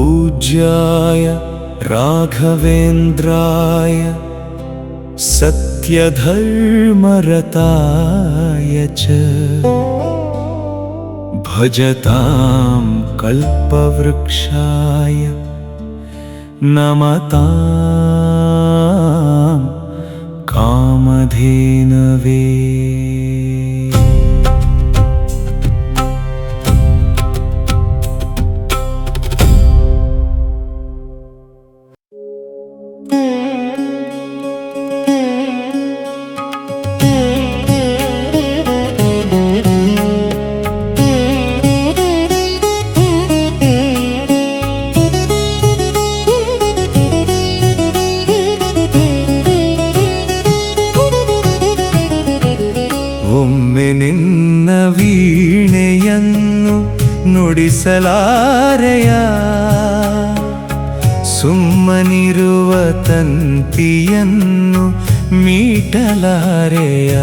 पूज्याय राघवेन्द्राय सत्यधर्मरताय च भजतां कल्पवृक्षाय नमतां कामधेनवे। ಒಮ್ಮೆ ನಿನ್ನ ವೀಣೆಯನ್ನು ನುಡಿಸಲಾರೆಯ, ಸುಮ್ಮನಿರುವ ತಂತಿಯನ್ನು ಮೀಟಲಾರೆಯ.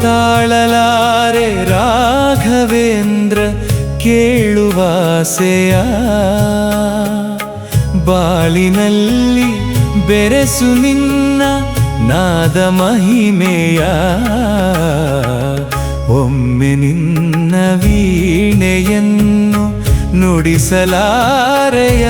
ತಾಳಲಾರೆ ರಾಘವೇಂದ್ರ ಕೇಳುವಾಸೆಯ, ಬಾಳಿನಲ್ಲಿ ಬೆರೆಸು ನಿನ್ನ ನಾದ ಮಹಿಮೆಯ. ಒಮ್ಮೆ ನಿನ್ನ ವೀಣೆಯನ್ನು ನುಡಿಸಲಾರೆಯ.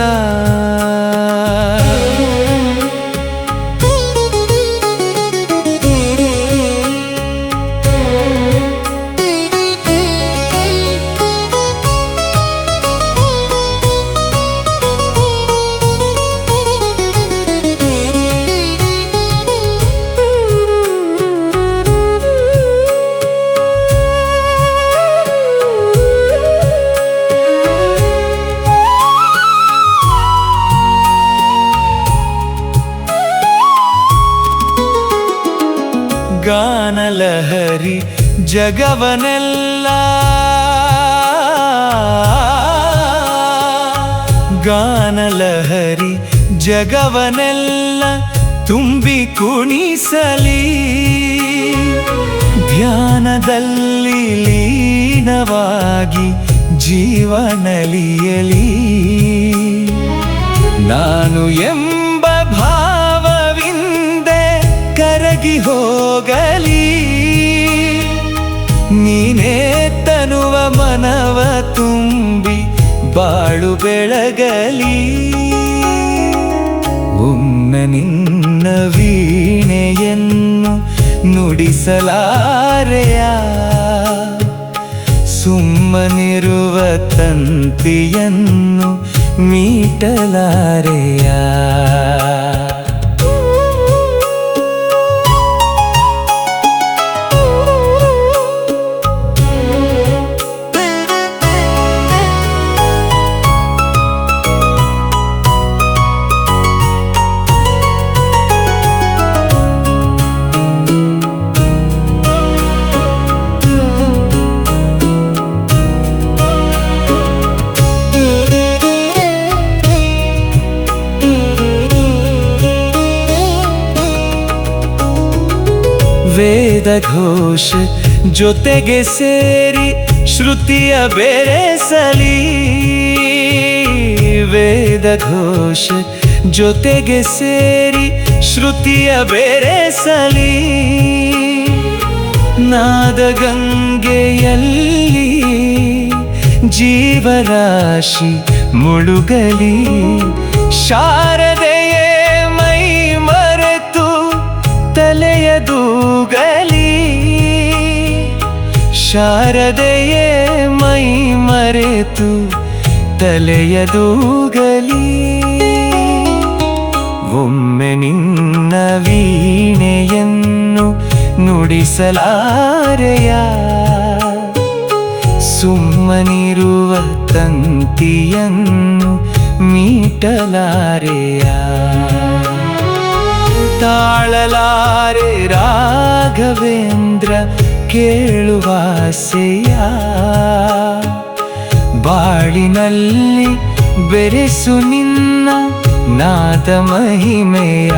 ಗಾನಲಹರಿ ಜಗವನೆಲ್ಲ, ಗಾನಲಹರಿ ಜಗವನೆಲ್ಲ ತುಂಬಿ ಕುಣಿಸಲಿ. ಧ್ಯಾನದಲ್ಲಿ ಲೀನವಾಗಿ ಜೀವನಲಿಯಲಿ. ನಾನು ಎಂಬ ಭಾವವಿಂದೆ ಕರಗಿ ಹೋಗಲಿ. ನೀನೇ ತನುವ ಮನವ ತುಂಬಿ ಬಾಳು ಬೆಳಗಲಿ. ಒಮ್ಮೆ ನಿನ್ನ ವೀಣೆಯನ್ನು ನುಡಿಸಲಾರೆಯ, ಸುಮ್ಮನಿರುವ ತಂತಿಯನ್ನು ಮೀಟಲಾರೆಯ. ವೇದಘೋಷ ಜೊತೆಗೆ ಸೇರಿ ಶ್ರುತಿಯ ಬೆರೆಸಲಿ. ವೇದಘೋಷ ಜೊತೆಗೆ ಸೇರಿ ಶ್ರುತಿಯ ಬೆರೆಸಲಿ. ನಾದಗಂಗೆಯಲ್ಲಿ ಜೀವರಾಶಿ ಮುಳುಗಲಿ. ಶಾರದೆಯೇ ಮೈ ಮರೆತು ತಲೆಯದೂಗಲಿ. ಶಾರದೆಯೇ ಮೈ ಮರೆತು ತಲೆಯದೂಗಲಿ. ಒಮ್ಮೆ ನಿನ್ನ ವೀಣೆಯನ್ನು ನುಡಿಸಲಾರೆಯ, ಸುಮ್ಮನಿರುವ ತಂತಿಯನ್ನು ಮೀಟಲಾರೆಯ. ತಾಳಲಾರೆ ರಾಘವೇಂದ್ರ ಕೇಳುವಾಸೆಯ, ಬಾಳಿನಲ್ಲಿ ಬೆರೆಸು ನಿನ್ನ ನಾದ ಮಹಿಮೆಯ.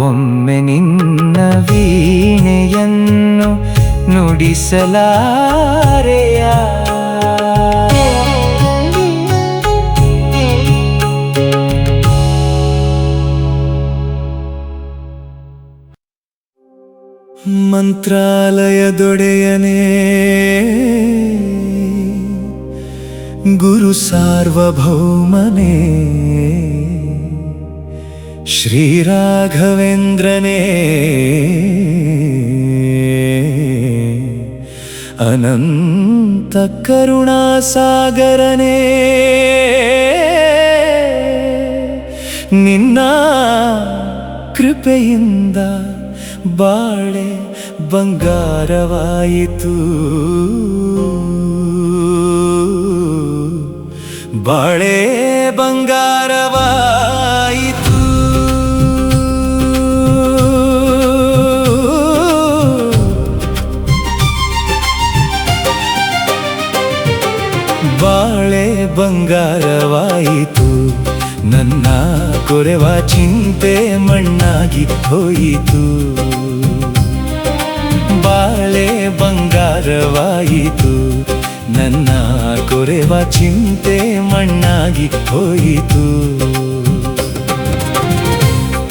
ಒಮ್ಮೆ ನಿನ್ನ ವೀಣೆಯನ್ನು ನುಡಿಸಲಾರೆಯ. ಮಂತ್ರಾಲಯದೊಡೆಯನೇ ಗುರು ಸಾರ್ವಭೌಮನೇ ಶ್ರೀ ರಾಘವೇಂದ್ರನೇ ಅನಂತ ಕರುಣಾಸಾಗರನೇ ನಿನ್ನ ಕೃಪೆಯಿಂದ ಬಾಳೆ ಬಂಗಾರವಾಯಿತು ಬಾಳೆ ಬಂಗಾರವಾಯಿತು ಬಾಳೆ ಬಂಗಾರವಾಯಿತು ನನ್ನ ಕೊರೆವ ಚಿಂತೆ ಮಣ್ಣಾಗಿ ಹೋಯಿತು ಬಾಳೆ ಬಂಗಾರವಾಯಿತು ನನ್ನ ಕೊರೆವ ಚಿಂತೆ ಮಣ್ಣಾಗಿ ಹೋಯಿತು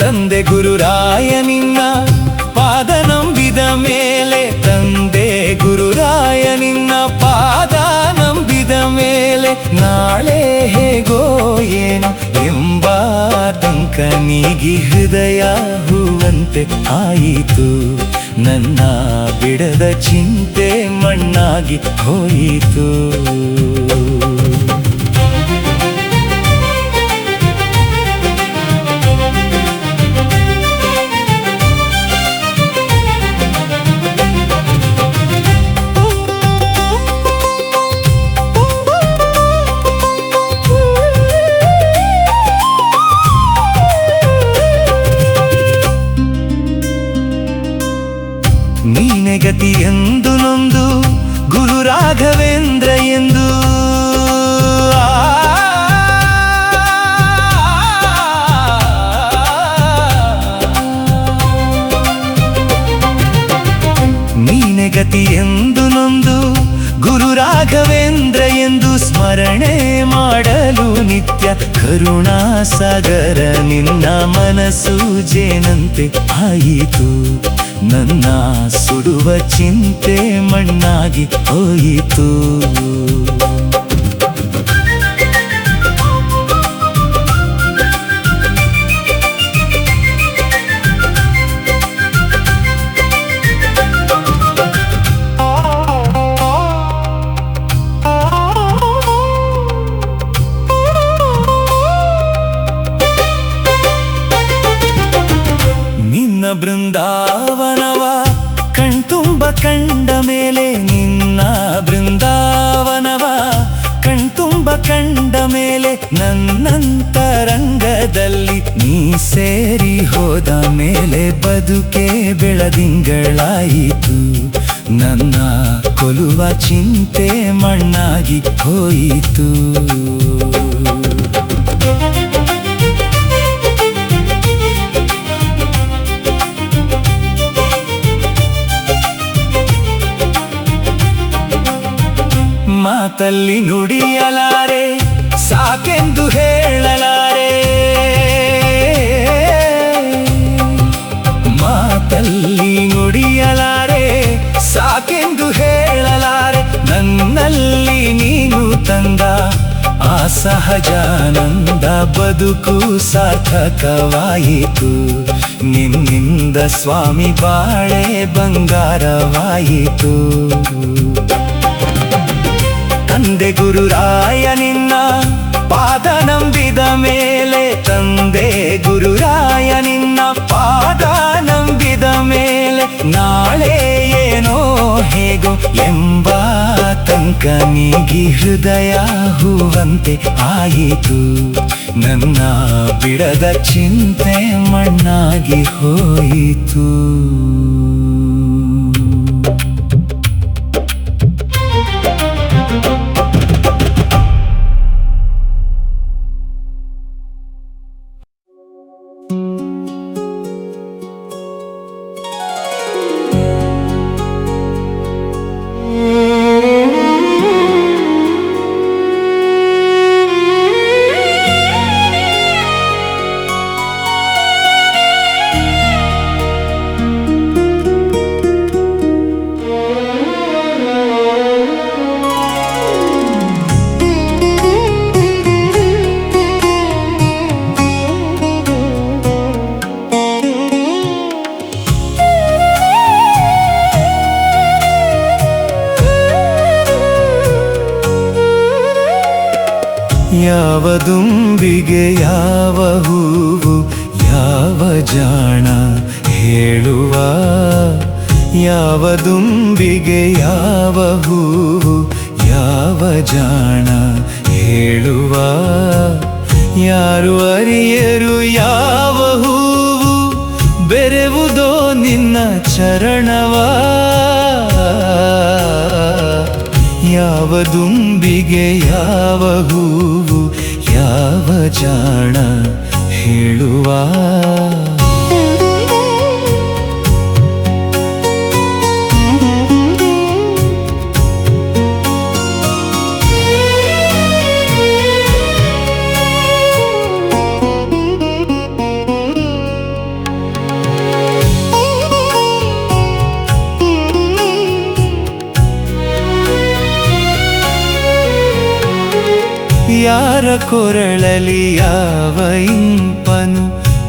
ತಂದೆ ಗುರುರಾಯ ನಿನ್ನ ಪಾದ ನಂಬಿದ ಮೇಲೆ ತಂದೆ ಗುರುರಾಯ ನಿನ್ನ ಪಾದ ನಂಬಿದ ಮೇಲೆ ನಾಳೆ ಹೇಗೋ ಏನೋ ಎಂಬ ಟಂಕನಿಗೆ ಹೃದಯ ಹೂವಂತೆ ಆಯಿತು ನನ್ನ ಬಿಡದ ಚಿಂತೆ ಮಣ್ಣಾಗಿ ಹೋಯಿತು ನೀನೆ ಗತಿ ಎಂದು ನೊಂದು ಗುರು ರಾಘವೇಂದ್ರ ಎಂದು ನೀನೆ ಗತಿ ಎಂದು ನೊಂದು ಗುರು ರಾಘವೇಂದ್ರ ಎಂದು ಸ್ಮರಣೆ ಮಾಡಲು ನಿತ್ಯ ಕರುಣಾಸಾಗರ ನಿನ್ನ ಮನಸ್ಸು ಜೇನಂತೆ ಆಯಿತು ನನ್ನ ಸುಡುವ ಚಿಂತೆ ಮಣ್ಣಾಗಿ ಹೋಯಿತು ನಿನ್ನ ಬೃಂದಾವನವ ಕಣ್ತುಂಬ ಕಂಡ ಮೇಲೆ ನಿನ್ನ ಬೃಂದಾವನವ ಕಣ್ತುಂಬ ಕಂಡ ಮೇಲೆ ನನ್ನಂತರಂಗದಲ್ಲಿ ನೀ ಸೇರಿ ಹೋದ ಮೇಲೆ ಬದುಕೆ ಬೆಳದಿಂಗಳಾಯಿತು ನನ್ನ ಕೊಲುವ ಚಿಂತೆ ಮಣ್ಣಾಗಿ ಹೋಯಿತು ಮಾತಲ್ಲಿ ನುಡಿಯಲಾರೆ ಸಾಕೆಂದು ಹೇಳಲಾರೆ ಮಾತಲ್ಲಿ ನುಡಿಯಲಾರೆ ಸಾಕೆಂದು ಹೇಳಲಾರೆ ನನ್ನಲ್ಲಿ ನೀನು ತಂದ ಆ ಸಹಜಾನಂದ ಬದುಕು ಸಾರ್ಥಕವಾಯಿತು ನಿನ್ನಿಂದ ಸ್ವಾಮಿ ಬಾಳೆ ಬಂಗಾರವಾಯಿತು ತಂದೆ ಗುರುರಾಯ ನಿನ್ನ ಪಾದ ನಂಬಿದ ಮೇಲೆ ತಂದೆ ಗುರುರಾಯ ನಿನ್ನ ಪಾದ ನಂಬಿದ ಮೇಲೆ ನಾಳೆ ಏನೋ ಹೇಗೋ ಎಂಬ ಟಂಕನಿಗೆ ಹೃದಯ ಹೂವಂತೆ ಆಯಿತು ನನ್ನ ಬಿಡದ ಚಿಂತೆ ಮಣ್ಣಾಗಿ ಹೋಯಿತು ಯಾವ ದುಂಬಿಗೆ ಯಾವ ಹೂವು ಯಾವ ಜಾಣ ಹೇಳುವ, ಯಾವ ದುಂಬಿಗೆ ಯಾವ ಹೂವು ಯಾವ ಜಾಣ ಹೇಳುವ, ಯಾರು ಅರಿಯರು ಯಾವ ಹೂವು ಬೆರೆವುದೋ ನಿನ್ನ ಚರಣವ, ಯಾವ ದುಂಬಿಗೆ ಯಾವ ಹೂವು ಯಾವ ಜಾಣ ಹೇಳುವ. ಯಾರ ಕೊರಳಲಿ ಯಾವ ಇಂಪನು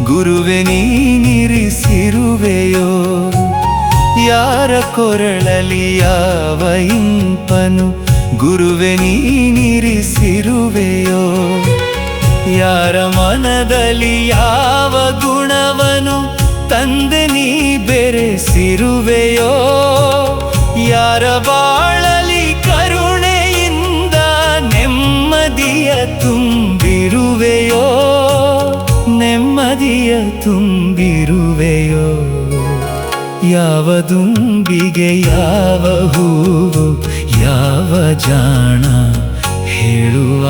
ಗುರುವೆ ನೀನಿರಿಸಿರುವೆಯೋ, ಯಾರ ಕೊರಳಲಿ ಯಾವ ಇಂಪನು ಗುರುವೆ ನೀನಿರಿಸಿರುವೆಯೋ, ಯಾರ ಮನದಲ್ಲಿ ಯಾವ ಗುಣವನು ತಂದೆ ನೀ ಬೆರೆಸಿರುವೆಯೋ, ಯಾರ ಬಾಳಲಿ ಕರುಣೆಯಿಂದ ನೆಮ್ಮದಿಯ ತುಂಬಿರುವೆಯೋ, ನೆಮ್ಮದಿಯ ತುಂಬಿರುವೆಯೋ, ಯಾವ ದುಂಬಿಗೆ ಯಾವ ಹೂವು ಯಾವ ಜಾಣ ಹೇಳುವ.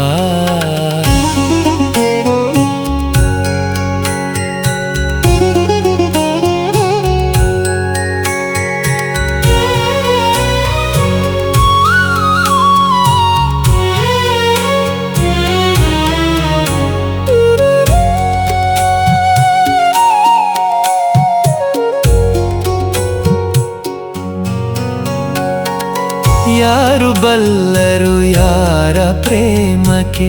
ಯಾರು ಬಲ್ಲರು ಯಾರ ಪ್ರೇಮಕ್ಕೆ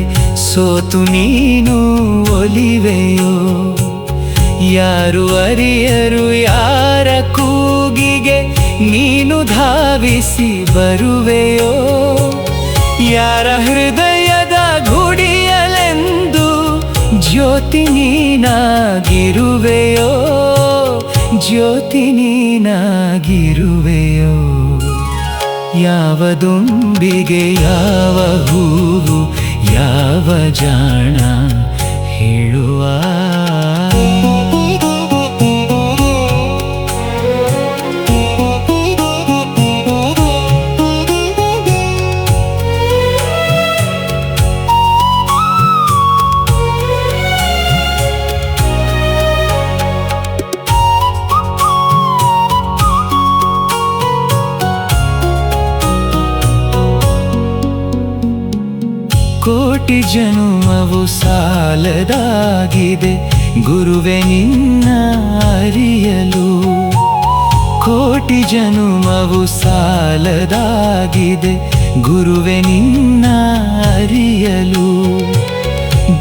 ಸೋತು ನೀನು ಒಲಿವೆಯೋ, ಯಾರು ಅರಿಯರು ಯಾರ ಕೂಗಿಗೆ ನೀನು ಧಾವಿಸಿ ಬರುವೆಯೋ, ಯಾರ ಹೃದಯದ ಗುಡಿಯಲೆಂದು ಜ್ಯೋತಿ ನೀನಾಗಿರುವೆಯೋ, ಜ್ಯೋತಿ ನೀನಾಗಿರುವೆಯೋ, ಯಾವ ದುಂಬಿಗೆ ಯಾವ ಹೂವು ಯಾವ ಜಾಣ ಹೇಳುವ. ಕೋಟಿ ಜನುಮವು ಸಾಲದಾಗಿದೆ ಗುರುವೆ ನಿನ್ನ ಅರಿಯಲು, ಕೋಟಿ ಜನುಮವು ಸಾಲದಾಗಿದೆ ಗುರುವೆ ನಿನ್ನ ಅರಿಯಲು,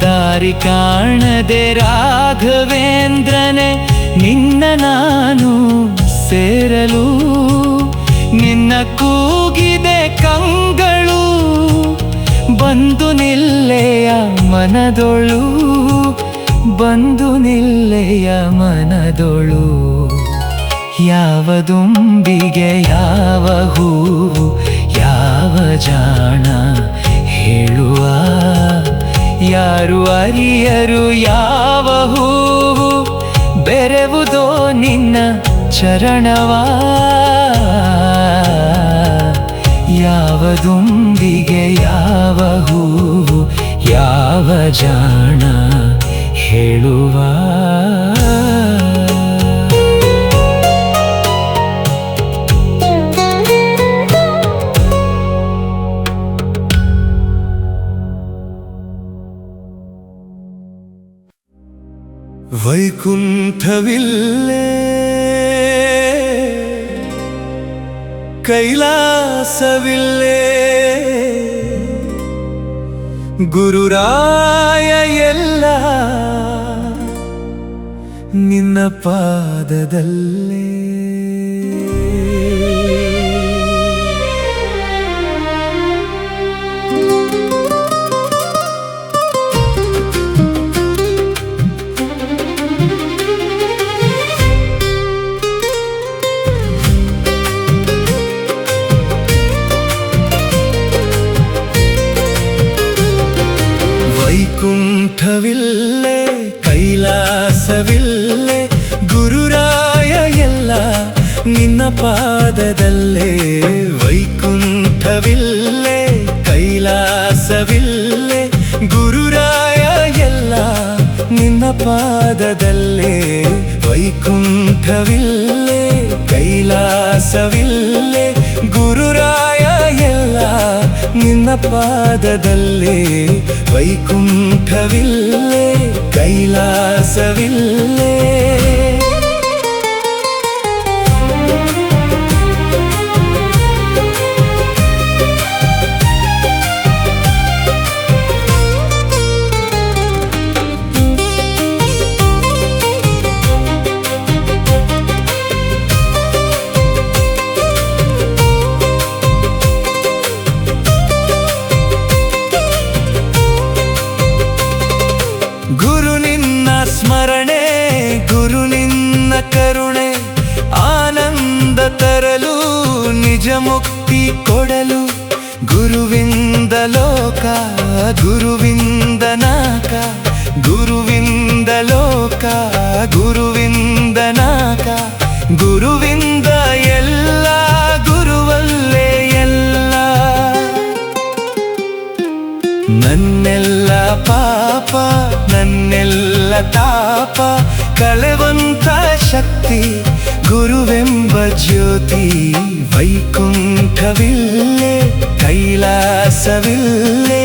ದಾರಿ ಕಾಣದೆ ರಾಘವೇಂದ್ರನೇ ನಿನ್ನ ನಾನು ಸೇರಲು, ನಿನ್ನ ಕೂಗಿದೆ ಕಂಗಳು ಬಂದು ನಿಲ್ಲೆಯ ಮನದೊಳು, ಬಂದು ನಿಲ್ಲೆಯ ಮನದೊಳು, ಯಾವ ದುಂಬಿಗೆ ಯಾವ ಹೂವು ಯಾವ ಜಾಣ ಹೇಳುವ, ಯಾರು ಅರಿಯರು ಯಾವ ಹೂವು ಬೆರೆವುದೋ ನಿನ್ನ ಚರಣವ, ಯಾವ ದುಂಬಿಗೆ ಯಾವ ಹೂವು ಯಾವ ಜಾಣ ಹೇಳುವ. ವೈಕುಂಠವಿಲ್ಲೇ ಕೈಲಾಸವಿಲ್ಲೇ ಗುರುರಾಯ ಎಲ್ಲ ನಿನ್ನ ಪಾದದಲ್ಲೇ. ವೈಕುಂಠವಿಲ್ಲೇ ಕೈಲಾಸವಿಲ್ಲೇ ಗುರುರಾಯ ಎಲ್ಲ ನಿನ್ನ ಪಾದದಲ್ಲೇ ವೈಕುಂಠವಿಲ್ಲೇ ಕೈಲಾಸವಿಲ್ಲೇ ಗುರುರಾಯ ಎಲ್ಲ ನಿನ್ನ ಪಾದದಲ್ಲೇ ವೈಕುಂಠವಿಲ್ಲೇ ಕೈಲಾಸವಿಲ್ಲೇ ಗುರುರಾಯ ಎಲ್ಲ ನಿನ್ನ ಪಾದದಲ್ಲೇ ವೈಕುಂಠವಿಲ್ಲೇ ಕೈಲಾಸವಿಲ್ಲೇ ಸ್ಮರಣೆ ಗುರು ನಿನ್ನ ಕರುಣೆ ಆನಂದ ತರಲು ನಿಜ ಮುಕ್ತಿ ಕೊಡಲು ಗುರುವಿಂದ ಲೋಕ ಗುರುವಿಂದ ನಾಕ ಗುರುವಿಂದ ಲೋಕ ಗುರುವಿಂದ ನಾಕ ಗುರುವಿಂದ ಎಲ್ಲ ಗುರುವಲ್ಲೇ ಎಲ್ಲ ನನ್ನೆಲ್ಲ ಪಾಪ ನನ್ನೆಲ್ಲ ತಾಪ ಕಳೆವಂತ ಶಕ್ತಿ ಗುರುವೆಂಬ ಜ್ಯೋತಿ ವೈಕುಂಠವಿಲ್ಲೇ ಕೈಲಾಸವಿಲ್ಲೇ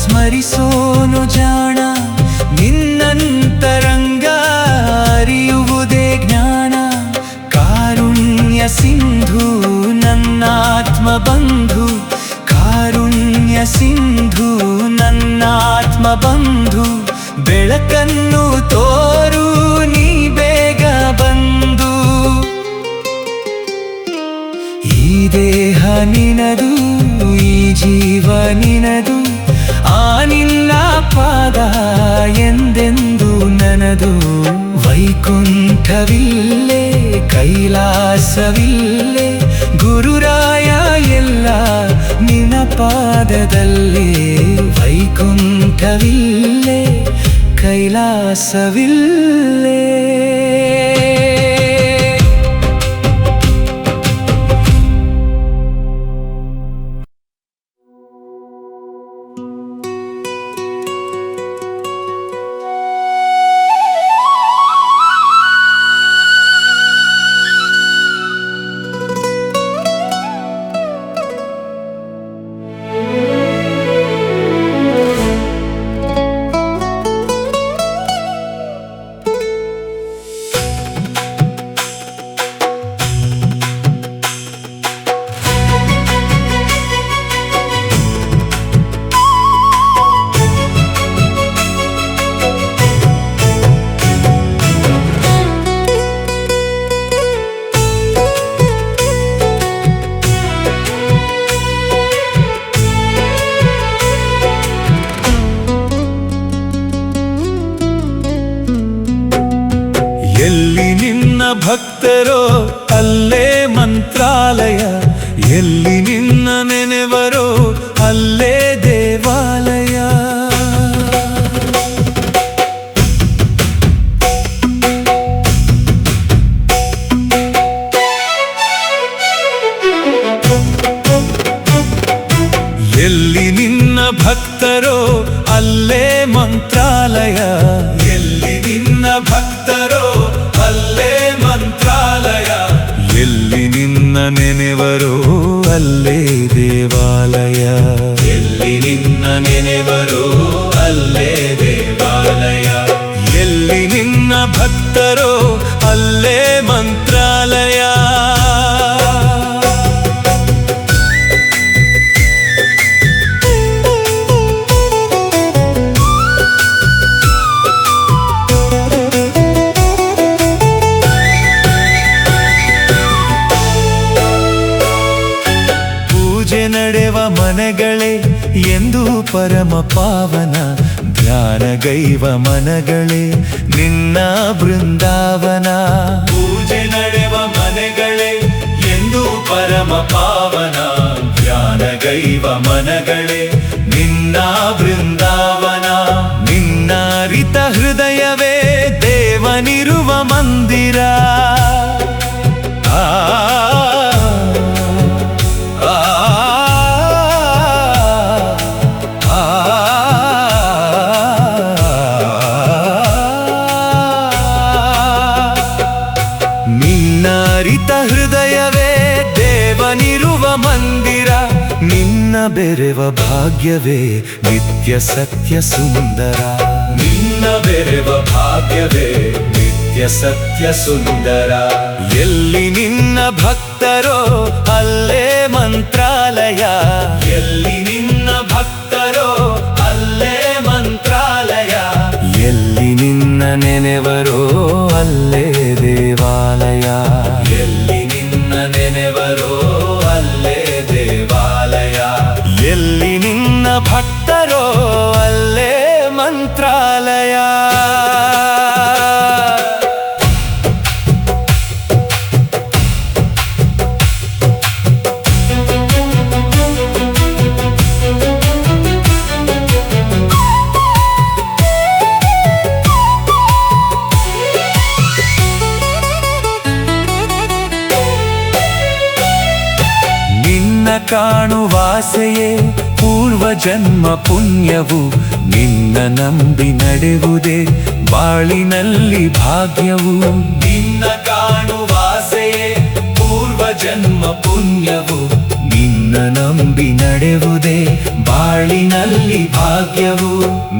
ಸ್ಮರಿಸೋನು ಜಾಣ ನಿನ್ನಂತರಂಗ ಅರಿಯುವುದೇ ಜ್ಞಾನ ಕಾರುಣ್ಯ ಸಿಂಧು ನನ್ನಾತ್ಮ ಬಂಧು ಕಾರುಣ್ಯ ಸಿಂಧು ನನ್ನಾತ್ಮ ಬಂಧು ಬೆಳಕನ್ನು ತೋರು ನೀ ಬೇಗ ಬಂದು ಈ ದೇಹ ನಿನದು ಈ ಜೀವ ನಿನದು ಆ ನಿನ್ನ ಪಾದ ಎಂದೆಂದು ನನದು ವೈಕುಂಠವಿಲ್ಲೇ ಕೈಲಾಸವಿಲ್ಲೇ ಗುರುರಾಯ ಎಲ್ಲ ನಿನ್ನ ಪಾದದಲ್ಲೇ ವೈಕುಂಠವಿಲ್ಲೇ ಕೈಲಾಸವಿಲ್ಲೇ ಎಲ್ಲಿ ನಿನ್ನ ಭಕ್ತರೋ ಅಲ್ಲೇ ಮಂತ್ರಾಲಯ ಎಲ್ಲಿ ನಿನ್ನ ನೆನೆವರೋ ಅಲ್ಲೇ ದೇವಾಲಯ ಎಲ್ಲಿ ನಿನ್ನ ಭಕ್ತರೋ ಅಲ್ಲೇ ಮಂತ್ರಾಲಯ ಎಲ್ಲಿ ನಿನ್ನ ಭಕ್ತರೋ ಅಲ್ಲೇ ಮಂತ್ರಾಲಯ ಎಲ್ಲಿ ನಿನ್ನ ನೆನೆವರೋ ಅಲ್ಲೇ ದೇವಾಲಯ ಎಲ್ಲಿ ನಿನ್ನ ನೆನೆವರೋ ಅಲ್ಲೇ ದೇವಾಲಯ ಎಲ್ಲಿ ನಿನ್ನ ಭಕ್ತರೋ ಅಲ್ಲೇ ಮಂತ್ರ ಮನೆಗಳೇ ಎಂದು ಪರಮ ಪಾವನ ಧ್ಯಾನಗೈವ ಮನಗಳೇ ನಿನ್ನ ಬೃಂದಾವನ. ಪೂಜೆ ನಡೆವ ಮನೆಗಳೇ ಎಂದು ಪರಮ ಪಾವನ ಧ್ಯಾನಗೈವ ಮನಗಳೇ ನಿನ್ನ ಬೃಂದಾವನ. ನಿನ್ನ ಅರಿತ ಹೃದಯವೇ ದೇವನಿರುವ ಮಂದಿರ. ನಿನ್ನರಿತ ಹೃದಯವೇ ದೇವನಿರುವ ಮಂದಿರ. ನಿನ್ನ ಬೆರೆವ ಭಾಗ್ಯವೇ ನಿತ್ಯ ಸತ್ಯ ಸುಂದರ. ನಿನ್ನ ಬೆರೆವ ಭಾಗ್ಯವೇ ನಿತ್ಯ ಸತ್ಯ ಸುಂದರ. ಎಲ್ಲಿ ನಿನ್ನ ಭಕ್ತರೋ ಅಲ್ಲೇ ಮಂತ್ರಾಲಯ. ಎಲ್ಲಿ ನಿನ್ನ ಭಕ್ತರೋ ಅಲ್ಲೇ ಮಂತ್ರಾಲಯ. ಎಲ್ಲಿ ನಿನ್ನ ನೆನೆವರೋ ಅಲ್ಲೇ ದೇವಾಲಯ. ಎಲ್ಲಿ ನಿನ್ನ ನೆನೆವರೋ ಅಲ್ಲೇ ದೇವಾಲಯ. ಎಲ್ಲಿ ನಿನ್ನ ಭಕ್ತರೋ ಅಲ್ಲೇ ಮಂತ್ರಾಲಯ. ಕಾಣುವಾಸೆಯೇ ಪೂರ್ವ ಜನ್ಮ ಪುಣ್ಯವು. ನಿನ್ನ ನಂಬಿ ನಡೆವುದೇ ಬಾಳಿನಲ್ಲಿ ಭಾಗ್ಯವು. ನಿನ್ನ ಕಾಣುವಾಸೆಯೇ ಪೂರ್ವ ಜನ್ಮ ಪುಣ್ಯವು. ನಿನ್ನ ನಂಬಿ ನಡೆವುದೇ ಬಾಳಿನಲ್ಲಿ ಭಾಗ್ಯವು.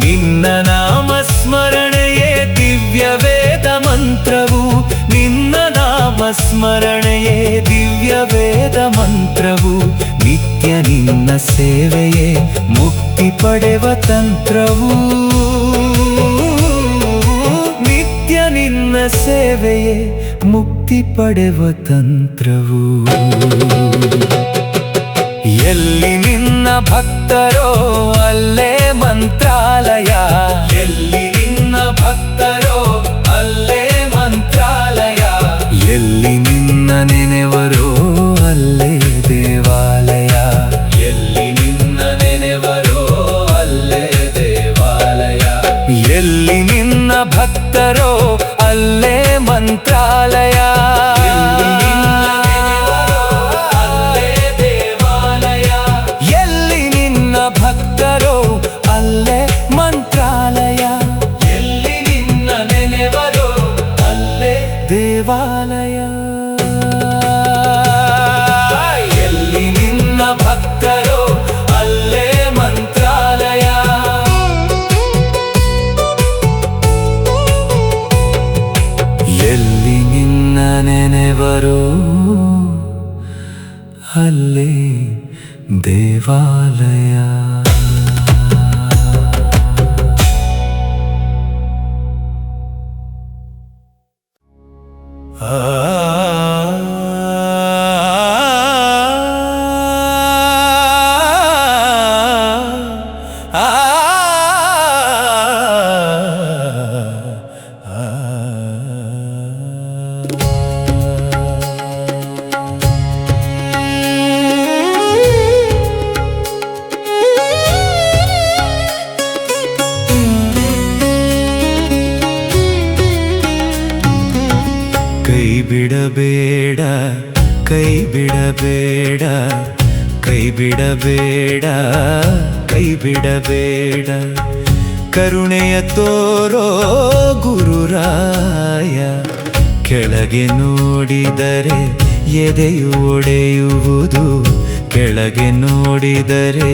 ನಿನ್ನ ನಾಮ ಸ್ಮರಣೆಯೇ ದಿವ್ಯ ವೇದ ಮಂತ್ರವು. ನಿನ್ನ ನಾಮ ಸ್ಮರಣೆಯೇ ದಿವ್ಯ ವೇದ ಮಂತ್ರವು. ನಿತ್ಯ ನಿನ್ನ ಸೇವೆಯೇ ಮುಕ್ತಿ ಪಡೆವ ತಂತ್ರವು. ನಿತ್ಯ ನಿನ್ನ ಸೇವೆಯೇ ಮುಕ್ತಿ ಪಡೆವ ತಂತ್ರವು. ಎಲ್ಲಿ ನಿನ್ನ ಭಕ್ತರೋ ಅಲ್ಲೇ ಮಂತ್ರಾಲಯ. ಎಲ್ಲಿ ನಿನ್ನ ಭಕ್ತರೋ ಅಲ್ಲೇ ಮಂತ್ರಾಲಯ. ಎಲ್ಲಿ ನಿನ್ನ ನೆನೆವರೋ ಅಲ್ಲೇ ದೇವಾಲಯ. ಎಲ್ಲಿ ನಿನ್ನ ನೆನೆವರೋ ಅಲ್ಲೇ ದೇವಾಲಯ. ಎಲ್ಲಿ ನಿನ್ನ ಭಕ್ತರೋ ಅಲ್ಲೇ ಮಂತ್ರಾಲಯ. ಎಲ್ಲಿ ನಿನ್ನ ಭಕ್ತರೋ ಅಲ್ಲೇ ಮಂತ್ರಾಲಯ. ಎಲ್ಲಿ ನಿನ್ನ ನೆನೆವರೋ ಅಲ್ಲೇ ದೇವಾಲಯ. ಎಲ್ಲಿ ನಿನ್ನ ಭಕ್ತರೋ ಅಲ್ಲೇ ಮಂತ್ರಾಲಯ. ಎಲ್ಲಿ ನಿನ್ನ ನೆನೆವರೋ ಅಲ್ಲೇ ದೇವಾಲಯ. ಕೈ ಬಿಡಬೇಡ ಕೈ ಬಿಡಬೇಡ ಕೈ ಬಿಡಬೇಡ ಕೈ ಬಿಡಬೇಡ. ಕರುಣೆಯ ತೋರೋ ಗುರುರಾಯ. ಕೆಳಗೆ ನೋಡಿದರೆ ಎದೆಯು ಒಡೆಯುವುದು. ಕೆಳಗೆ ನೋಡಿದರೆ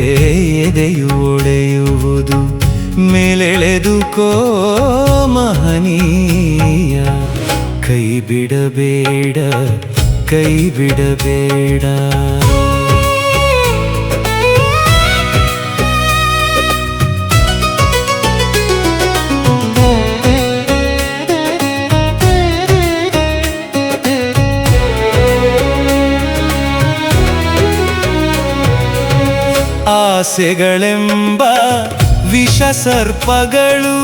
ಎದೆಯು ಒಡೆಯುವುದು. ಮೇಲೆಳೆದುಕೋ ಮಹನೀಯ. ಕೈ ಬಿಡಬೇಡ ಕೈ ಬಿಡಬೇಡ. ಆಸೆಗಳೆಂಬ ವಿಷ ಸರ್ಪಗಳು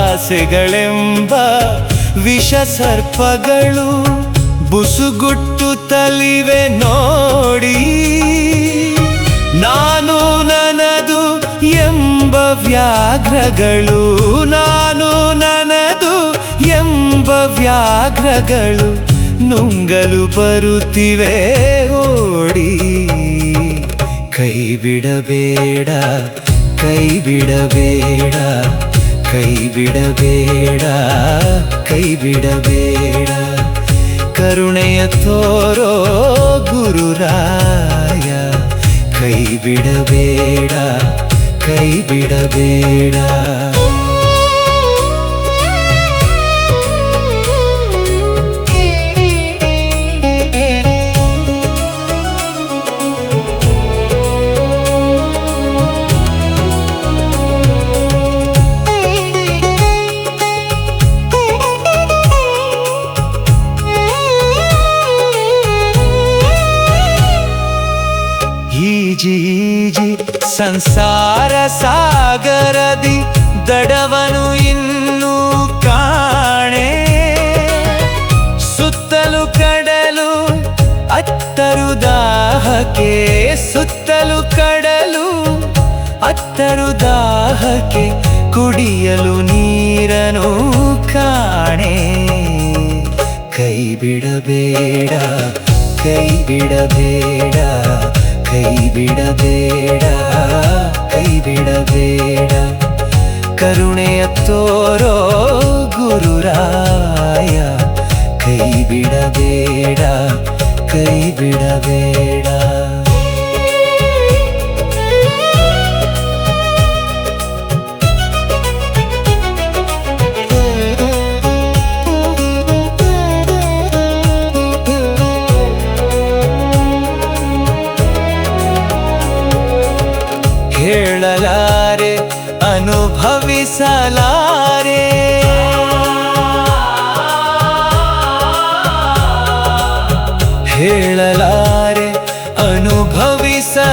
ಆಸೆಗಳೆಂಬ ವಿಷ ಸರ್ಪಗಳು ಬುಸುಗುಟ್ಟುತ್ತಲಿವೆ ನೋಡಿ. ನಾನು ನನ್ನದು ಎಂಬ ವ್ಯಾಘ್ರಗಳು, ನಾನು ನನ್ನದು ಎಂಬ ವ್ಯಾಘ್ರಗಳು ನುಂಗಲು ಬರುತ್ತಿವೆ ಓಡಿ. ಕೈ ಬಿಡಬೇಡ, ಕೈ ಬಿಡಬೇಡ, ಕೈ ಬಿಡಬೇಡ, ಕೈ ಬಿಡಬೇಡ. ಕರುಣೆಯ ತೋರೋ ಗುರುರಾಯ, ಕೈ ಬಿಡಬೇಡ, ಕೈ ಬಿಡಬೇಡ. ಈಜಿ ಈಜಿ ಸಂಸಾರ ಸಾಗರದಿ ದಡವನು ಇನ್ನೂ ಕಾಣೆ. ಸುತ್ತಲೂ ಕಡಲು ಅತ್ತರು ದಾಹಕ್ಕೆ, ಸುತ್ತಲೂ ಕಡಲು ಅತ್ತರು ದಾಹಕ್ಕೆ, ಕುಡಿಯಲು ನೀರನು ಕಾಣೆ. ಕೈ ಬಿಡಬೇಡ, ಕೈ ಬಿಡಬೇಡ, ಕೈ ಬಿಡಬೇಡ, ಕೈ ಬಿಡಬೇಡ. ಕರುಣೆಯ ತೋರೋ ಗುರುರಾಯ, ಕೈ ಬಿಡಬೇಡ, ಕೈ ಬಿಡಬೇಡ. ಹೇಳಲಾರೆ ಅನುಭವಿಸಲಾರೆ, ಹೇಳಲಾರೆ ಅನುಭವಿಸಲಾರೆ.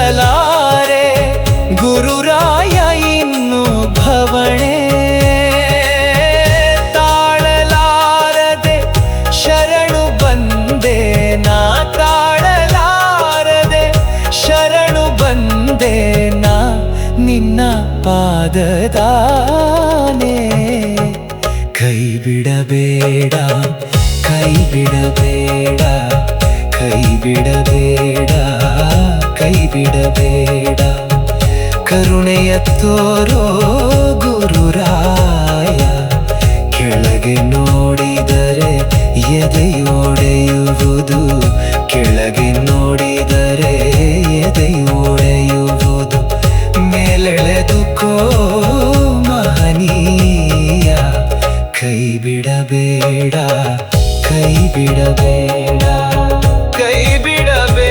ಗುರುರಾಯ ಇನ್ನು ಭವಣೆ ತಾಳಲಾರದೆ ಶರಣು ಬಂದೆ ನಾ, ತಾಳಲಾರದೆ ಶರಣು ಬಂದೆ ನಾ ನಿನ್ನ ಪಾದದಾನೆ. ಕೈ ಬಿಡಬೇಡ, ಕೈ ಬಿಡಬೇಡ, ಕೈ ಬಿಡಬೇಡ, ಕೈ ಬಿಡಬೇಡ. ಕರುಣೆಯ ತೋರೋ ಗುರುರಾಯ, ಕೆಳಗೆ ನೋಡಿದರೆ ಎದೆಯೊಡೆಯುವುದು, ಕೆಳಗೆ ನೋಡಿದರೆ ಎದೆಯೊಡೆಯುವುದು. ಮೇಲೆಳೆದುಕೋ ಮಹನೀಯ, ಕೈ ಬಿಡಬೇಡ, ಕೈ ಬಿಡಬೇಡ, ಕೈ ಬಿಡಬೇಡ.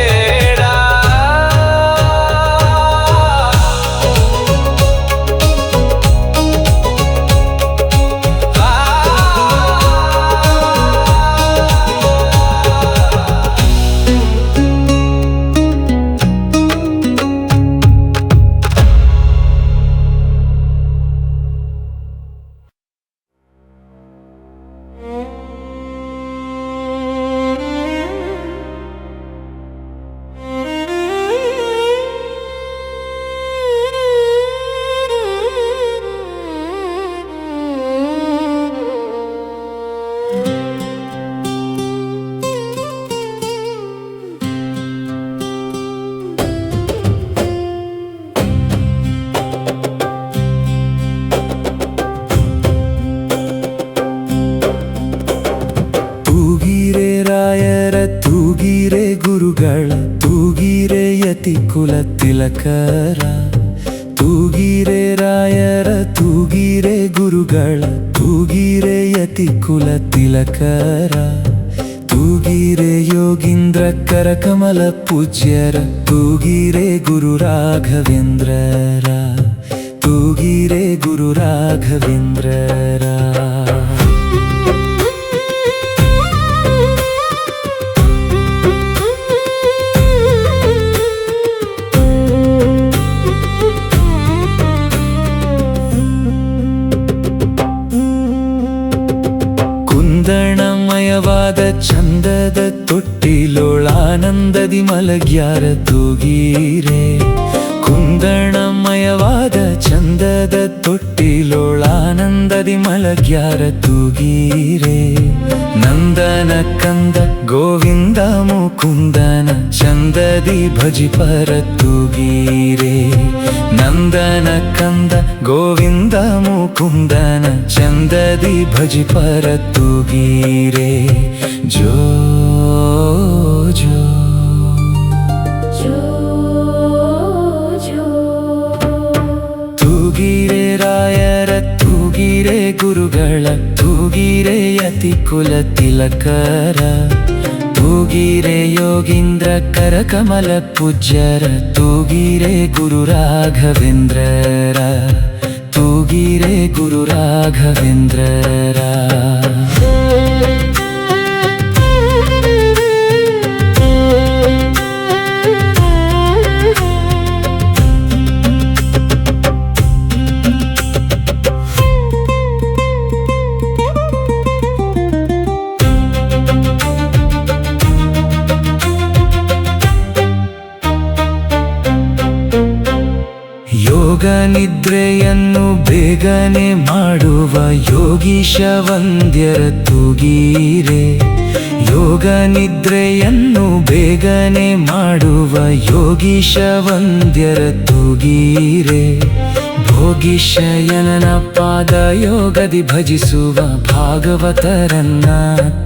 ತೂಗಿರೆ ಗುರುಗಳ, ತೂಗಿರೆ ಯತಿ ಕುಲ ತಿಲಕರ, ತೂಗಿರೆ ರಾಯರ, ತೂಗಿರೆ ಗುರುಗಳ, ತೂಗಿರೆ ಯತಿ ಕುಲ ತಿಲಕರ, ತೂಗಿರೆ ಯೋಗೀಂದ್ರ ಕರಕಮಲ ಪೂಜ್ಯರ, ತೂಗಿರೆ ಗುರು ರಾಘವೇಂದ್ರರ, ತೂಗಿರೆ ಗುರು ರಾಘವೇಂದ್ರರ. ಕುಂದಣಮಯವಾದ ಚಂದದ ತೊಟ್ಟಿಲೊಳಾನಂದದಿ ಮಲಗ್ಯಾರ ತೂಗಿರೆ. ಕುಂದಣಮಯವಾದ ಚಂದದ ತೊಟ್ಟಿಲೊಳಾನಂದದಿ ಮಲಗ್ಯಾರ ತೂಗಿರೆ. ನಂದನ ಕಂದ ಗೋವಿಂದ ಮುಕುಂದನ ಚಂದದಿ ಭಜಿಪರ ತೂಗಿರೆ. ನಂದನ ಕಂದ ಗೋವಿಂದ ಮುಕುಂದನ ಚಂದದಿ ಭಜಿಪರ ತೂಗಿರೆ. ಜೋ ಜೋ ತೂಗಿರೆ ರಾಯರ ತೂಗಿರೆ ಗುರುಗಳ ತೂಗಿರೆ ಯತಿ ಕುಲ ತಿಲಕರ. ತೂಗಿರೆ ಯೋಗೀಂದ್ರ ಕರಕಮಲ ಪೂಜ್ಯರ ತೂಗಿರೆ ಗುರು ರಾಘವೇಂದ್ರರ. ತೂಗಿರೆ ಗುರು ರಾಘವೇಂದ್ರರ. ಯೋಗ ನಿದ್ರೆಯನ್ನು ಬೇಗನೆ ಮಾಡುವ ಯೋಗೀಶ ವಂದ್ಯರ ತೂಗಿರೆ. ಯೋಗ ನಿದ್ರೆಯನ್ನು ಬೇಗನೆ ಮಾಡುವ ಯೋಗೀಶ ವಂದ್ಯರ ತೂಗಿರೆ. ಭೋಗಿಶಯನನ ಪಾದ ಯೋಗದಿ ಭಜಿಸುವ ಭಾಗವತರನ್ನ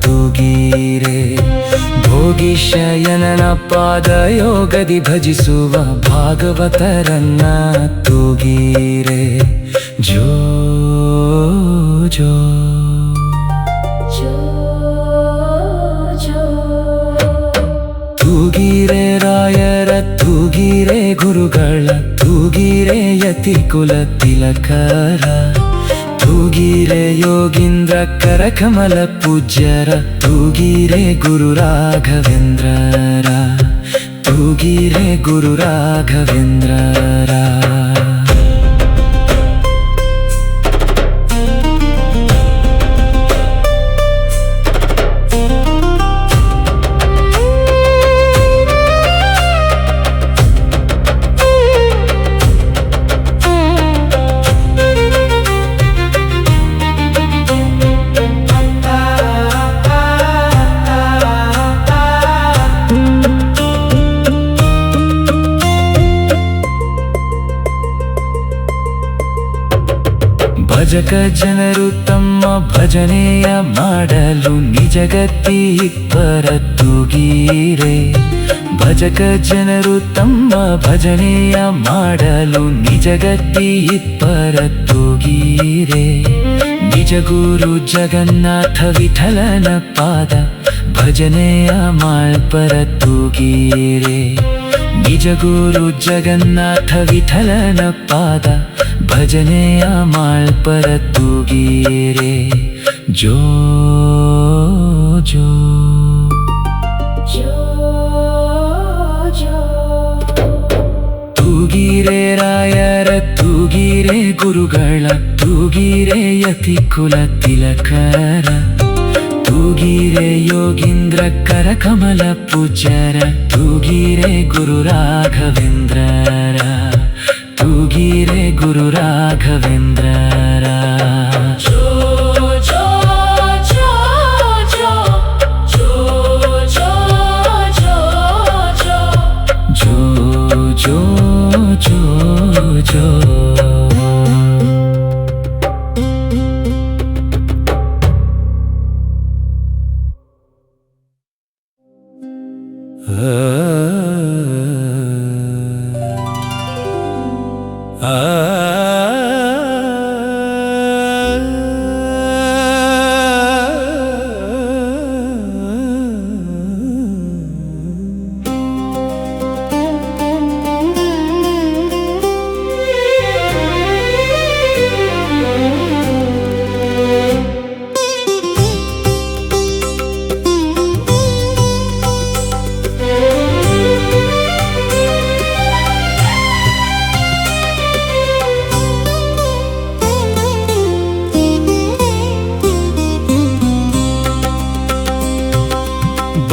ತೂಗಿರೆ. ಭೋಗಿಶಯನನ ಪಾದ ಯೋಗದಿ ಭಜಿಸುವ ಭಾಗವತರನ್ನ ತೂಗಿರೆ. ಜೋ ಜೋ ತೂಗಿರೆ ರಾಯರ ತೂಗಿರೆ ಗುರುಗಳ ತೂಗಿರೆ ಯತಿ ಕುಲ ತಿಲಕರ. ತೂಗಿರೆ ಯೋಗೀಂದ್ರ ಕರಕಮಲ ಪೂಜ್ಯರ ತೂಗಿರೆ ಗುರು ರಾಘವೇಂದ್ರರ. ತೂಗಿರೆ ಗುರು ರಾಘವೇಂದ್ರರ. ಭಜಕ ಜನರು ತಮ್ಮ ಭಜನೆಯ ಮಾಡಲು ನಿಜಗತ್ತಿ ಇಬ್ಬರ ತೂಗಿರೆ. ಭಜಕ ಜನರು ತಮ್ಮ ಭಜನೆಯ ಮಾಡಲು ನಿಜಗತ್ತಿ ಇಬ್ಬರ ತೂಗಿರೆ. ನಿಜ ಗುರು ಜಗನ್ನಾಥ ವಿಠಲನ ಪಾದ ಭಜನೆಯ ಮಾಳ್ಪರ ತೂಗಿರೆ. ನಿಜ ಗುರು ಜಗನ್ನಾಥ ವಿಠಲನ ಪಾದ ಭಜನೆಯ ಮಾಳ್ಪರ ತೂಗಿರೆ. ಜೋ ಜೋ ತೂಗಿರೆ ರಾಯರ ತೂಗಿರೆ ಗುರುಗಳ ತೂಗಿರೆ ಯತಿ ಕುಲ ತಿಲಕರ. ತೂಗಿರೆ ಯೋಗೀಂದ್ರ ಕರಕಮಲ ಪೂಜ್ಯರ ತೂಗಿರೆ ಗುರು ರಾಘವೇಂದ್ರರ. ತೂಗಿರೆ ಗುರು ರಾಘವೇಂದ್ರರ. ಜೋ ಜೋ ಜೋ ಜೋ ಜೋ ಜೋ ಜೋ ಜೋ ಜೋ.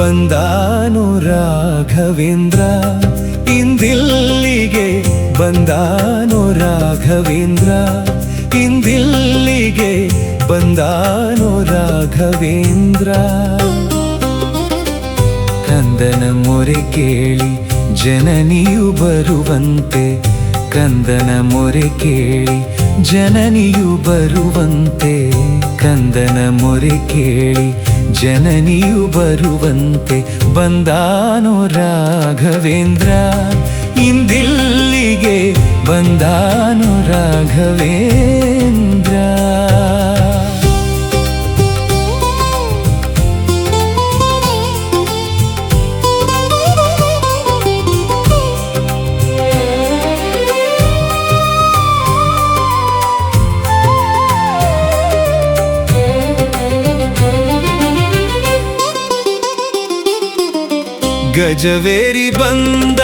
ಬಂದಾನು ರಾಘವೇಂದ್ರ ಇಂದಿಲ್ಲಿಗೆ ಬಂದಾನು ರಾಘವೇಂದ್ರ ಇಂದಿಲ್ಲಿಗೆ ಬಂದಾನು ರಾಘವೇಂದ್ರ ಕಂದನ ಮೊರೆ ಕೇಳಿ ಜನನಿಯು ಬರುವಂತೆ ಕಂದನ ಮೊರೆ ಕೇಳಿ ಜನನಿಯು ಬರುವಂತೆ ಕಂದನ ಮೊರೆ ಕೇಳಿ ಜನನಿಯು ಬರುವಂತೆ ಬಂದಾನು ರಾಘವೇಂದ್ರ ಇಂದಿಲ್ಲಿಗೆ ಬಂದಾನು ರಾಘವೇಂದ್ರ ಗಜವೇರಿ ಬಂದ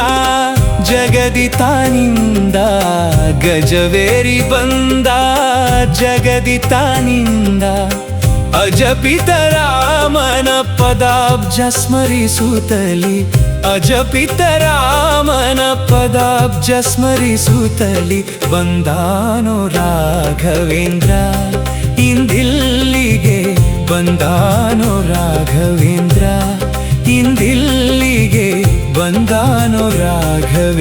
ಜಗದಿತಾನಿಂದ ಗಜವೇರಿ ಬಂದ ಜಗದಿತಾನಿಂದ ಅಜಪಿತ ರಾಮನ ಪದಾಬ್ಜ ಸ್ಮರಿಸುತ್ತಲಿ ಅಜಪಿತ ರಾಮನ ಪದಾಬ್ಜ ಸ್ಮರಿಸುತ್ತಲಿ ಬಂದಾನು ರಾಘವೇಂದ್ರ ಇಂದಿಲ್ಲಿಗೆ ಬಂದಾನು ರಾಘವೇಂದ್ರ ಇಂದಿಲ್ಲಿಗೆ ಬಂದಾನು ರಾಘವೇಂದ್ರ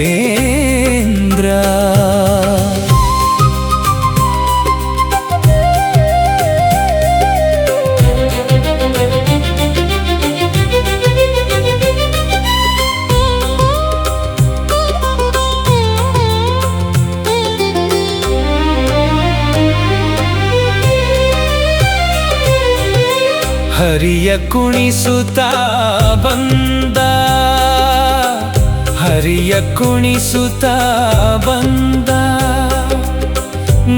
ಹರಿಯ ಕುಣಿಸುತ್ತಾ ಬಂದ ಹರಿಯ ಕುಣಿಸುತ್ತಾ ಬಂದ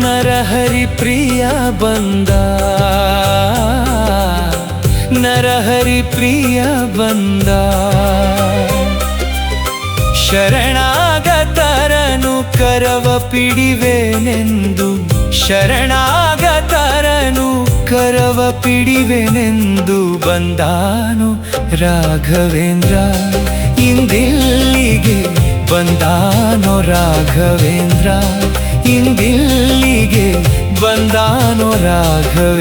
ನರಹರಿ ಪ್ರಿಯ ಬಂದ ನರಹರಿ ಪ್ರಿಯ ಬಂದ ಶರಣಾಗತರನು ಕರವ ಪಿಡಿವೆನೆಂದು ಶರಣಾಗತರನು ಕರವ ಪಿಡಿವೆನೆಂದು ಬಂದಾನು ರಾಘವೇಂದ್ರ ಇಂದಿಲ್ಲಿಗೆ ಬಂದಾನು ರಾಘವೇಂದ್ರ ಇಂದಿಲ್ಲಿಗೆ ಬಂದಾನು ರಾಘವೇಂದ್ರ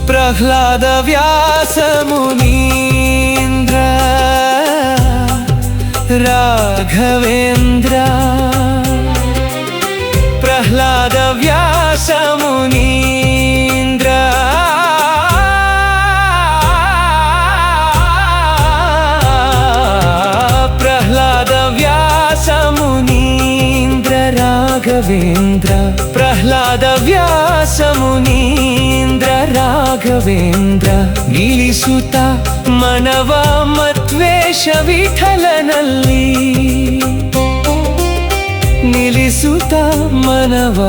ಪ್ರಹ್ಲಾದ ವ್ಯಾಸ ಮುನೀಂದ್ರ ರಾಘವೇಂದ್ರ ಪ್ರಹ್ಲಾದ ವ್ಯಾಸ ಮುನೀಂದ್ರ ಪ್ರಹ್ಲಾದ ವ್ಯಾಸ ಮುನೀಂದ್ರ ರಾಘವೇಂದ್ರ ಪ್ರಹ್ಲಾದ ವ್ಯಾಸ ಮುನೀಂದ್ರ ರಾಘವೇಂದ್ರ ನಿಲ್ಲಿಸುತ್ತ ಮನವ ಮದ್ವೇಷ ವಿಠಲನಲ್ಲಿ ನಿಲ್ಲಿಸುತ್ತ ಮನವ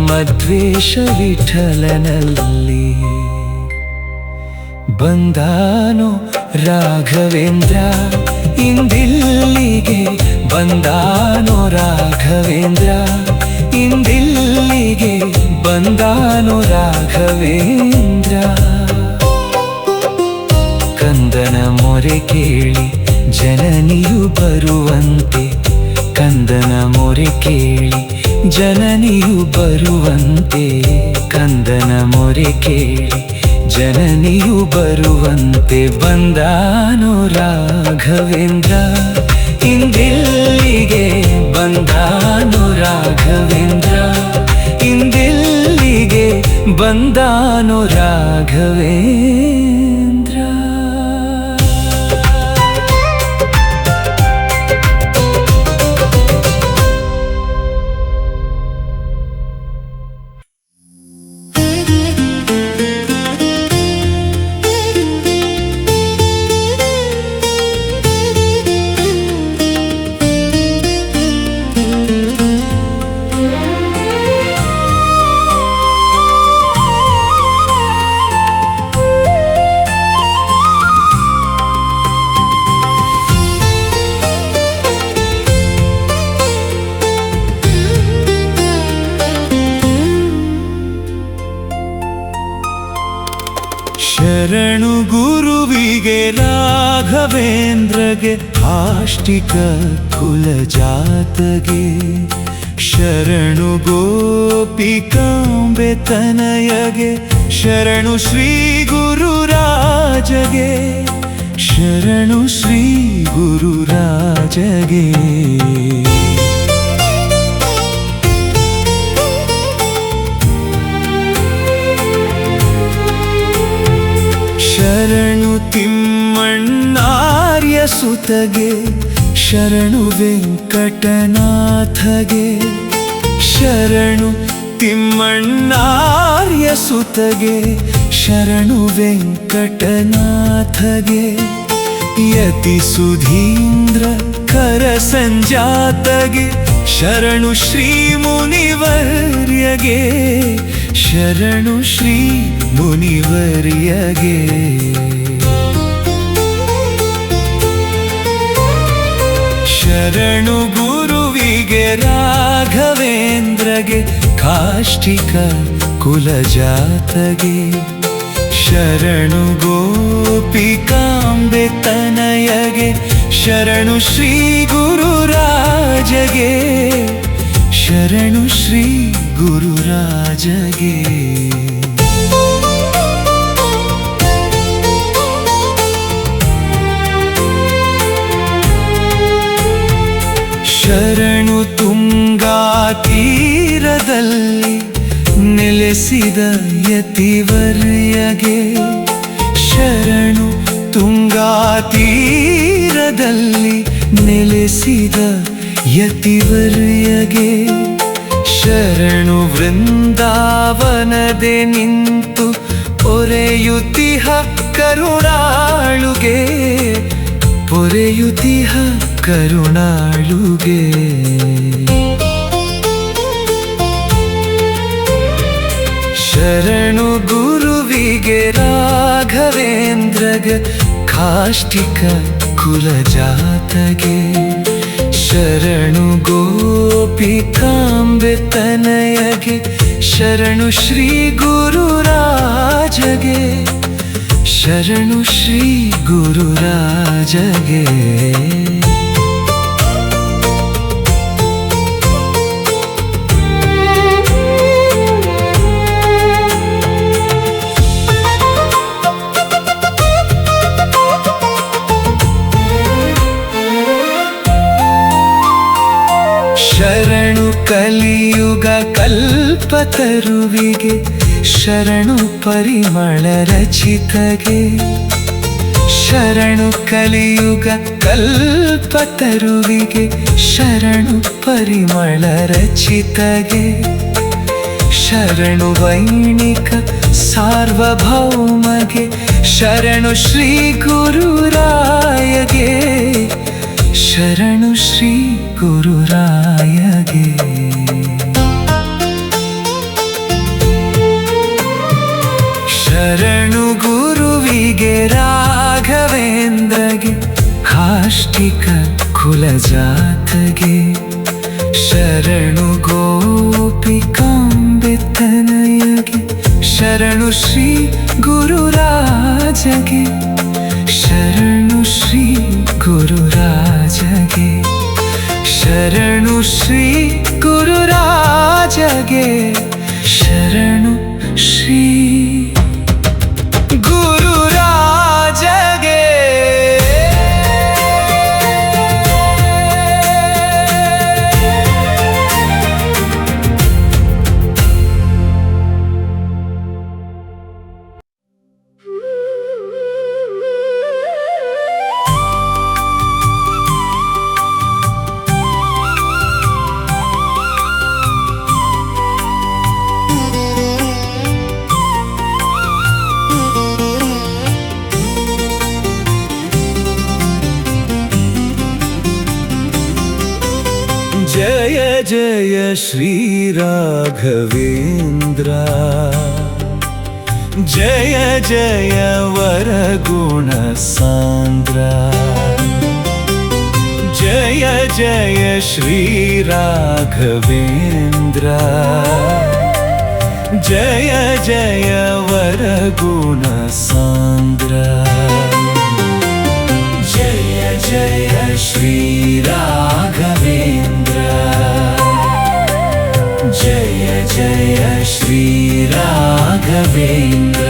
ಮದ್ವೇಷ ವಿಠಲನಲ್ಲಿ ಬಂದಾನು ರಾಘವೇಂದ್ರ ಇಂದಿಲ್ಲಿಗೆ ಬಂದಾನು ರಾಘವೇಂದ್ರ ಇಂದಿಲ್ಲಿಗೆ ಬಂದಾನು ರಾಘವೇಂದ್ರ ಕಂದನ ಮೊರೆ ಕೇಳಿ ಜನನಿಯು ಬರುವಂತೆ ಕಂದನ ಮೊರೆ ಕೇಳಿ ಜನನಿಯು ಬರುವಂತೆ ಕಂದನ ಮೊರೆ ಕೇಳಿ ಜನನಿಯು ಬರುವಂತೆ ಬಂದಾನು ರಾಘವೇಂದ್ರ ಇಂದಿಲ್ಲಿಗೆ ಬಂದಾನು ರಾಘವೇಂದ್ರ ಇಂದಿಲ್ಲಿಗೆ ಬಂದಾನು ರಾಘವೇಂದ್ರ ಶರಣು ಗುರುವಿಗೆ ರಾಘವೇಂದ್ರಗೆ ಆಷ್ಟಿಕ ಕುಲಜಾತಗೆ ಶರಣು ಗೋಪಿಕಾಂಬೆ ತನಯಗೆ ಶರಣು ಶ್ರೀ ಗುರುರಾಜಗೆ ಶರಣು ಶ್ರೀ ಗುರುರಾಜಗೆ ಶರಣು ತಿಮ್ಮಣ್ಣಾರ್ಯ ಸುತಗೆ ಶರಣು ವೆಂಕಟನಾಥಗೆ ಶರಣು ತಿಮ್ಮಣ್ಣಾರ್ಯ ಸುತಗೆ ಶರಣು ವೆಂಕಟನಾಥಗೆ ಯತಿ ಸುಧೀಂದ್ರ ಕರ ಸಂಜಾತಗೆ ಶರಣು ಶ್ರೀ ಮುನಿವರ್ಯಗೆ ಶರಣು ಶ್ರೀ ಮುನಿವರ್ಯಗೆ ಶರಣು ಗುರುವಿಗೆ ರಾಘವೇಂದ್ರಗೆ ಕಾಷ್ಟಿಕ ಕುಲಜಾತಗೆ ಶರಣು ಗೋಪಿಕಾಂಬೆ ತನಯಗೆ ಶರಣು ಶ್ರೀ ಗುರುರಾಜಗೆ ಶರಣು ಶ್ರೀ ಗುರುರಾಜಗೆ ಶರಣು ತುಂಗಾ ತೀರದಲ್ಲಿ ನೆಲೆಸಿದ ಯತಿವರ್ಯಗೆ ಶರಣು ತುಂಗಾ ತೀರದಲ್ಲಿ ನೆಲೆಸಿದ ಯತಿವರ್ಯಗೆ ಶರಣು ವೃಂದಾವನದೆ ನಿಂತು ಪೊರೆಯುತಿಹ ಕರುಣಾಳುಗೆ ಪೊರೆಯುತಿಹ ಕರುಣಾಳುಗೆ ಶರಣು ಗುರುವಿಗೆ ರಾಘವೇಂದ್ರಗೆ ಕಾಷ್ಟಿಕ ಕುಲಜಾತಗೆ ಶರಣು ಗೋಪಿಕಾಂಬೆ ತನಯಗೆ ಶರಣು ಶ್ರೀ ಗುರುರಾಜಗೆ ಶರಣು ಶ್ರೀ ಗುರುರಾಜಗೆ ಶರಣು ಕಲಿಯುಗ ಕಲ್ಪತರುವಿಗೆ ಶರಣು ಪರಿಮಳ ರಚಿತಗೆ ಶರಣು ಕಲಿಯುಗ ಕಲ್ಪತರುವಿಗೆ ಶರಣು ಪರಿಮಳ ರಚಿತಗೆ ಶರಣು ವೈಣಿಕ ಸಾರ್ವಭೌಮಗೆ ಶರಣು ಶ್ರೀ ಗುರುರಾಯಗೆ ಶರಣು ಶ್ರೀ ಗುರುರಾಯಗೆ ಶರಣು ಗುರುವಿಗೆ ರಾಘವೇಂದ್ರಗೆ ಕಾಷ್ಟಿಕ ಕುಲಜಾತಗೆ ಶರಣು ಗೋಪಿಕಾಂಬೆ ತನಯಗೆ ಶರಣು ಶ್ರೀ ಗುರುರಾಜಗೆ ಶರಣು ಶ್ರೀ ಗುರುರಾಜಗೆ ಶರಣು ಶ್ರೀ ಗುರುರಾಜಗೆ ಶರಣು ಶ್ರೀ ಗುರುರಾಜಗೆ जय जय श्री राघवेंद्र जय जय वरगुण सांद्र जय जय श्री राघवेंद्र जय जय वरगुण सांद्र जय जय श्री राघवेंद्र जय जय श्री राघवेंद्र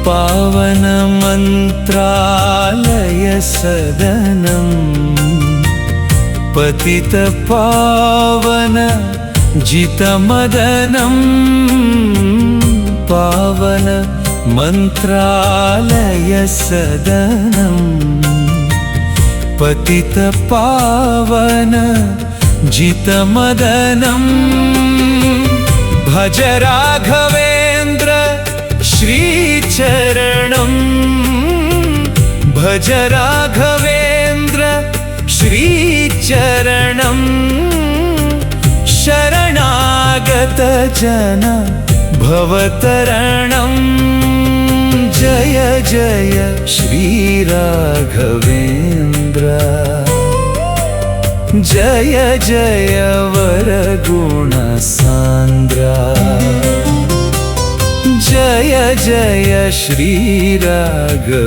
पावन मंत्रालय सदनं पतित पावन जितमदनं पावन मंत्रालय सदनं पतित पावन जितमदनं भज राघवेंद्र श्रीचरणं भज राघवेंद्र श्रीचरणं शरणागत जन भवतरणं जय जय श्री राघवेंद्र जय जय वरगुण सांद्र जय जय श्री राघवेंद्र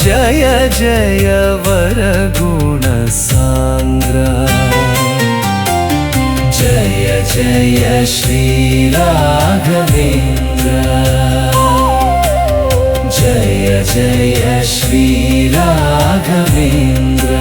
जय जय वरगुण सांद्र जय जय श्री राघवेंद्र जय जय श्री राघवेंद्र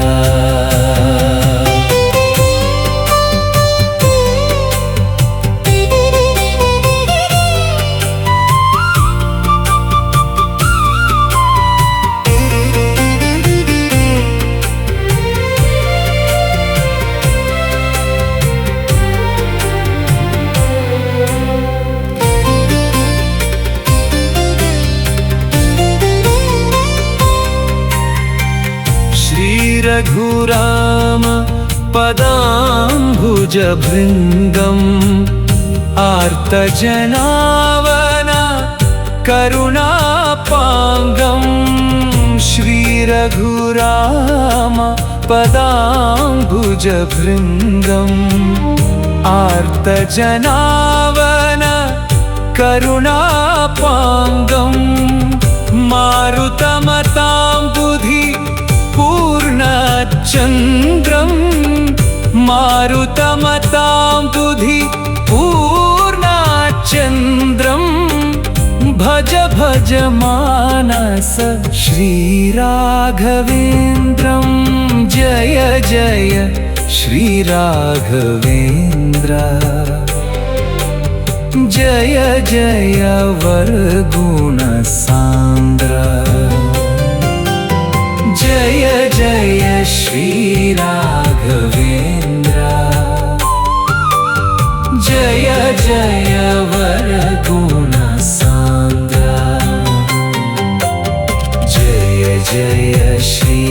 रघुराम पदाम्बुजभृङ्गम् आर्तजनावन करुणापाङ्गं श्रीरघुराम पदाम्बुजभृङ्गम् आर्तजनावन करुणापाङ्गं मारुतमताम्बुधि पूर्णचन्द्रं मारुतमताम्बुधि पूर्णचन्द्रं भज भज मानस श्रीराघवेन्द्रं जय जय श्रीराघवेन्द्र जय जय वरगुण सांद्र जय जय श्री राघवेंद्र जय जय वरगुण सांद्र जय जय श्री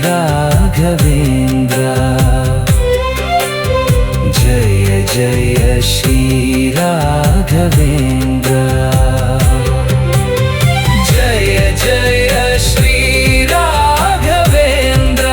राघवेंद्र जय जय श्री राघवेंद्र जय जय श्री राघवेंद्र